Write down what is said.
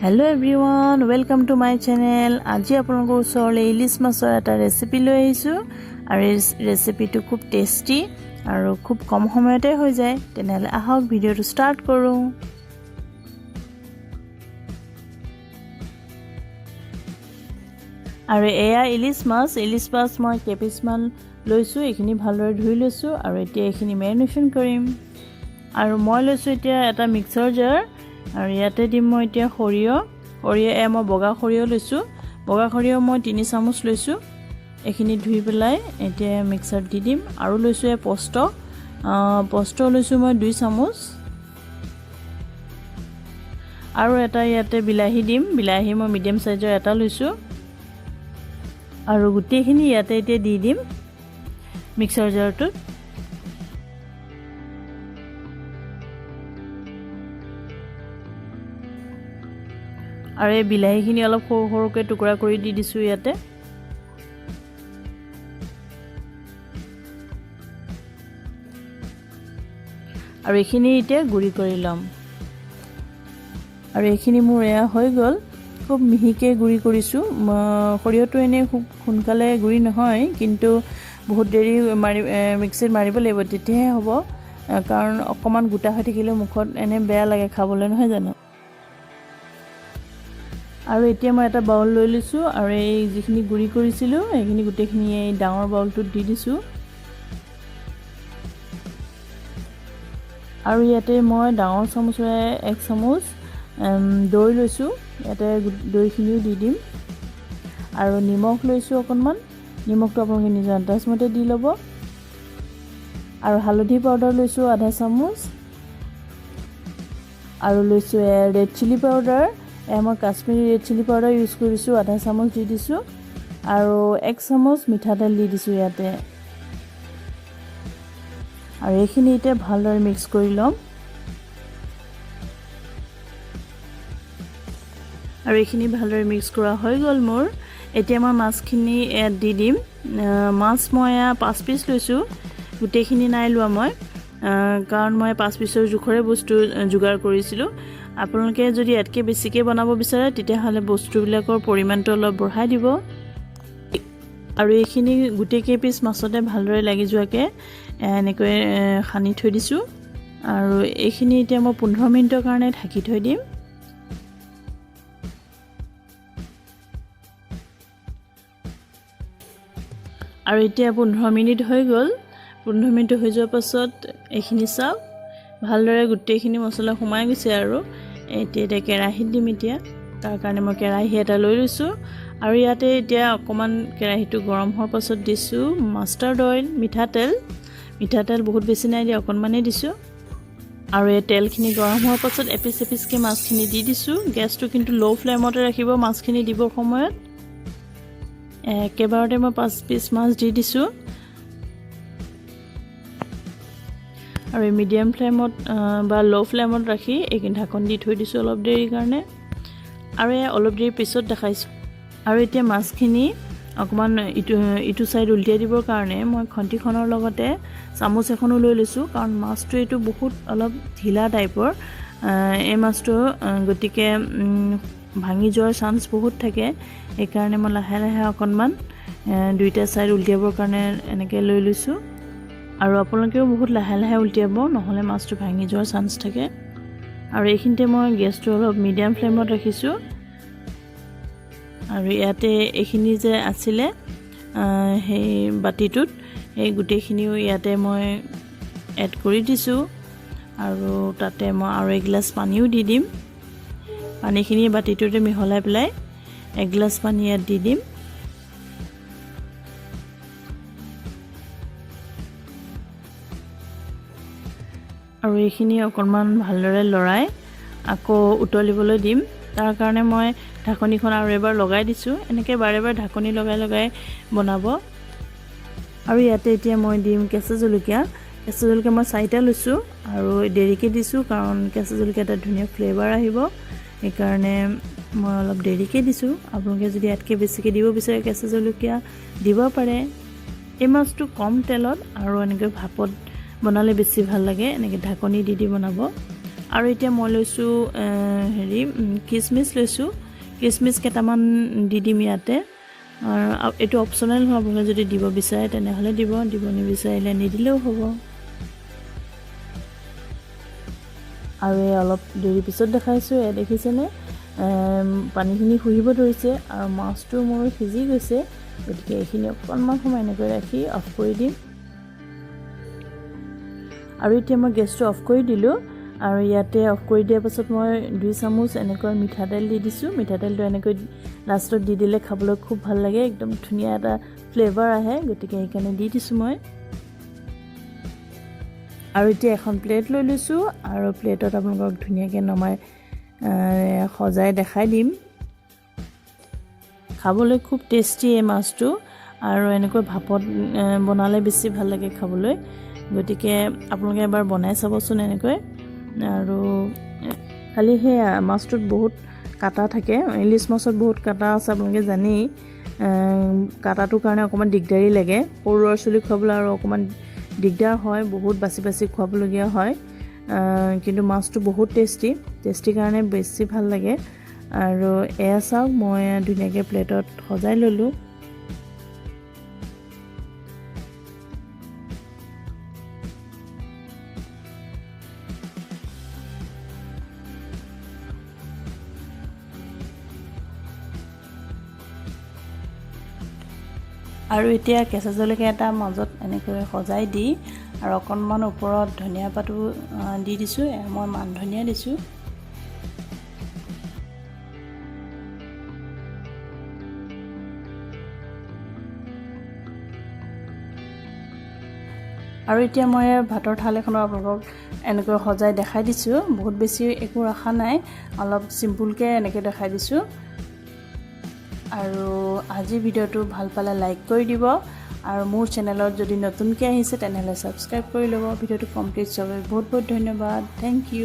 Hello everyone, welcome to my channel. আজি আপোনালোকৰ ওচৰলৈ ইলিছ মাছৰ এটা ৰেচিপি লৈ আহিছো আৰু এই ৰেচিপিটো খুব টেষ্টি আৰু খুব কম সময়তে হৈ যায়। তেনেহলে আহক ভিডিওটো ষ্টাৰ্ট কৰো। আৰু এয়া ইলিছ মাছ মই কেপিছমান লৈছো, এইখিনি ভালদৰে ধুই লৈছো আৰু এতিয়া এইখিনি মেৰিনেশ্যন কৰিম। আৰু মই লৈছো এতিয়া এটা মিক্সাৰ জাৰ আৰু ইয়াতে দিম মই এতিয়া সৰিয়হ মই বগা সৰিয়হ লৈছো। বগা সৰিয়হ মই 3 চামুচ লৈছো। এইখিনি ধুই পেলাই এতিয়া মিক্সাৰত দি দিম। আৰু লৈছো পষ্ট লৈছো মই 2 চামুচ। আৰু এটা ইয়াতে বিলাহী দিম। বিলাহী মই মিডিয়াম সাইজৰ এটা লৈছো। আৰু গুটেইখিনি ইয়াতে এতিয়া দি দিম মিক্সাৰ জাৰটোত। আৰু এই বিলাহীখিনি অলপ সৰু সৰুকৈ টুকুৰা কৰি দি দিছো ইয়াতে। আৰু এইখিনি এতিয়া গুড়ি কৰি লম। আৰু এইখিনি মোৰ এয়া হৈ গ'ল। খুব মিহিকে গুড়ি কৰিছো। সৰিয়হটো এনে খুব সোনকালে গুড়ি নহয়, কিন্তু বহুত দেৰি মিক্সিত মাৰিব লাগিব, তেতিয়াহে হ'ব। কাৰণ অকমান গোটা হৈ থাকিলে মুখত এনে বেয়া লাগে খাবলৈ, নহয় জানো। আৰু এতিয়া মই এটা বাউল লৈ লৈছো আৰু এই যিখিনি গুড়ি কৰিছিলো এইখিনি গুটেইখিনি এই ডাঙৰ বাউলটোত দি দিছো। আৰু ইয়াতে মই ডাঙৰ চামুচৰে 1 চামুচ দৈ লৈছো। ইয়াতে দৈখিনিও দি দিম। আৰু নিমখ লৈছো অকণমান। নিমখটো আপোনালোকে নিজৰ আন্দাজমতে দি ল'ব। আৰু হালধি পাউডাৰ লৈছো আধা চামুচ। আৰু লৈছো ৰেড চিলি পাউডাৰ। মই Kashmiri red chilli powder use কৰিছো, আধা চামুচ দি দিছো। আৰু 1 চামুচ মিঠাতেল দি দিছো ইয়াতে। আৰু এইখিনি এতিয়া ভালদৰে মিক্স কৰি ল'ম। আৰু এইখিনি ভালদৰে মিক্স কৰা হৈ গ'ল মোৰ। এতিয়া মই মাছখিনি ইয়াত দি দিম। মাছ মই 5 পিচ লৈছো। গোটেইখিনি নাই লোৱা মই, কাৰণ মই 5 পিচৰ জোখৰে বস্তু যোগাৰ কৰিছিলো। আপোনালোকে যদি ইয়াতকৈ বেছিকৈ বনাব বিচাৰে তেতিয়াহ'লে বস্তুবিলাকৰ পৰিমাণটো অলপ বঢ়াই দিব। আৰু এইখিনি গোটেই কেইপিচ মাছতে ভালদৰে লাগি যোৱাকৈ এনেকৈ সানি থৈ দিছো। আৰু এইখিনি এতিয়া মই 15 মিনিটৰ কাৰণে ঢাকি থৈ দিম। আৰু এতিয়া 15 মিনিট হৈ গ'ল। 15 মিনিট হৈ যোৱাৰ পাছত এইখিনি চাওক, ভালদৰে গোটেইখিনি মছলা সোমাই গৈছে। আৰু এতিয়া কেৰাহীত দিম। এতিয়া তাৰ কাৰণে মই কেৰাহী এটা লৈ লৈছো। আৰু ইয়াতে এতিয়া অকণমান কেৰাহীটো গৰম হোৱাৰ পাছত দিছো মাষ্টাৰ্ড অইল, মিঠাতেল বহুত বেছি নাই দিয়া, অকণমানেই দিছো। আৰু এই তেলখিনি গৰম হোৱাৰ পাছত এপিচকৈ মাছখিনি দি দিছো। গেছটো কিন্তু ল' ফ্লেমতে ৰাখিব মাছখিনি দিবৰ সময়ত। একেবাৰতে মই 5 পিচ মাছ দি দিছো। আৰু মিডিয়াম ফ্লেমত বা ল' ফ্লেমত ৰাখি এইখিনি ঢাকন দি থৈ দিছো অলপ দেৰিৰ কাৰণে। আৰু অলপ দেৰি পিছত দেখাইছো। আৰু এতিয়া মাছখিনি অকণমান ইটো চাইড উল্টিয়াই দিবৰ কাৰণে মই খন্তিখনৰ লগতে চামুচ এখনো লৈ লৈছো, কাৰণ মাছটো এইটো বহুত অলপ ঢিলা টাইপৰ এই মাছটো, গতিকে ভাঙি যোৱাৰ চান্স বহুত থাকে। সেইকাৰণে মই লাহে লাহে অকণমান দুইটা চাইড উল্টিয়াবৰ কাৰণে এনেকৈ লৈ লৈছো। আৰু আপোনালোকেও বহুত লাহে লাহে উল্টিয়াব, নহ'লে মাছটো ভাঙি যোৱাৰ চান্স থাকে। আৰু এইখিনিতে মই গেছটো অলপ মিডিয়াম ফ্লেমত ৰাখিছো। আৰু ইয়াতে এইখিনি যে আছিলে সেই বাতিটোত, সেই গোটেইখিনিও ইয়াতে মই এড কৰি দিছো। আৰু তাতে মই আৰু 1 গিলাচ পানীও দি দিম। পানীখিনি বাতিটোতে মিহলাই পেলাই 1 গিলাচ পানী ইয়াত দি দিম। আৰু এইখিনি অকণমান ভালদৰে লৰাই আকৌ উতলিবলৈ দিম। তাৰ কাৰণে মই ঢাকনিখন আৰু এবাৰ লগাই দিছো। এনেকৈ বাৰে বাৰে ঢাকনি লগাই বনাব। আৰু ইয়াতে এতিয়া মই দিম কেঁচা জলকীয়া মই 4টা লৈছো। আৰু দেৰিকৈ দিছো, কাৰণ কেঁচা জলকীয়া এটা ধুনীয়া ফ্লেভাৰ আহিব। সেইকাৰণে মই অলপ দেৰিকৈ দিছো। আপোনালোকে যদি ইয়াতকৈ বেছিকৈ দিব বিচাৰে কেঁচা জলকীয়া দিব পাৰে। এই মাছটো কম তেলত আৰু এনেকৈ ভাপত বনালে বেছি ভাল লাগে। এনেকৈ ঢাকনি দি বনাব। আৰু এতিয়া মই লৈছোঁ হেৰি কিচমিচ লৈছোঁ। কিচমিচ কেইটামান দি দিম ইয়াতে। আৰু এইটো অপশ্যনেল হয়, আপোনালোকে যদি দিব বিচাৰে তেনেহ'লে দিব নিবিচাৰিলে নিদিলেও হ'ব। আৰু এই অলপ দেৰি পিছত দেখাইছোঁ, দেখিছেনে পানীখিনি শুহিব ধৰিছে আৰু মাছটো মোৰ সিজি গৈছে। গতিকে এইখিনি অকণমান সময় এনেকৈ ৰাখি অফ কৰি দিম। আৰু এতিয়া মই গেছটো অফ কৰি দিলোঁ। আৰু ইয়াতে অফ কৰি দিয়াৰ পাছত মই 2 চামুচ এনেকৈ মিঠাতেল দি দিছোঁ। মিঠাতেলটো এনেকৈ লাষ্টত দি দিলে খাবলৈ খুব ভাল লাগে, একদম ধুনীয়া এটা ফ্লেভাৰ আহে, গতিকে সেইকাৰণে দি দিছোঁ মই। আৰু এতিয়া এখন প্লেট লৈ লৈছোঁ আৰু প্লেটত আপোনালোকক ধুনীয়াকৈ নমাই সজাই দেখাই দিম। খাবলৈ খুব টেষ্টি এই মাছটো, আৰু এনেকৈ ভাপত বনালে বেছি ভাল লাগে খাবলৈ। গতিকে আপোনালোকে এবাৰ বনাই চাবচোন এনেকৈ। আৰু খালি সেয়া মাছটোত বহুত কাটা থাকে, ইলিচ মাছত বহুত কাটা আছে, আপোনালোকে জানেই। কাটাটোৰ কাৰণে অকণমান দিগদাৰী লাগে, সৰু ল'ৰা ছোৱালীক খুৱাবলৈ আৰু অকণমান দিগদাৰ হয়, বহুত বাছি বাছি খুৱাবলগীয়া হয়। কিন্তু মাছটো বহুত টেষ্টি কাৰণে বেছি ভাল লাগে। আৰু এয়া চাওক, মই ধুনীয়াকৈ প্লেটত সজাই ল'লোঁ। আৰু এতিয়া কেঁচা জলকীয়া এটা মাজত এনেকৈ সজাই দি আৰু অকণমান ওপৰত ধনিয়া পাতো দি দিছোঁ। মই মান ধনিয়া দিছোঁ। আৰু এতিয়া মই ভাতৰ থাল এখনত আপোনালোকক এনেকৈ সজাই দেখাই দিছোঁ। বহুত বেছি একো ৰখা নাই, অলপ চিম্পুলকৈ এনেকৈ দেখাই দিছোঁ। আৰু আজিৰ ভিডিঅ'টো ভাল পালে লাইক কৰি দিব, আৰু মোৰ চেনেলত যদি নতুনকৈ আহিছে তেনেহ'লে ছাবস্ক্ৰাইব কৰি ল'ব। ভিডিঅ'টো কমপ্লিট চাবলৈ বহুত বহুত ধন্যবাদ। Thank U.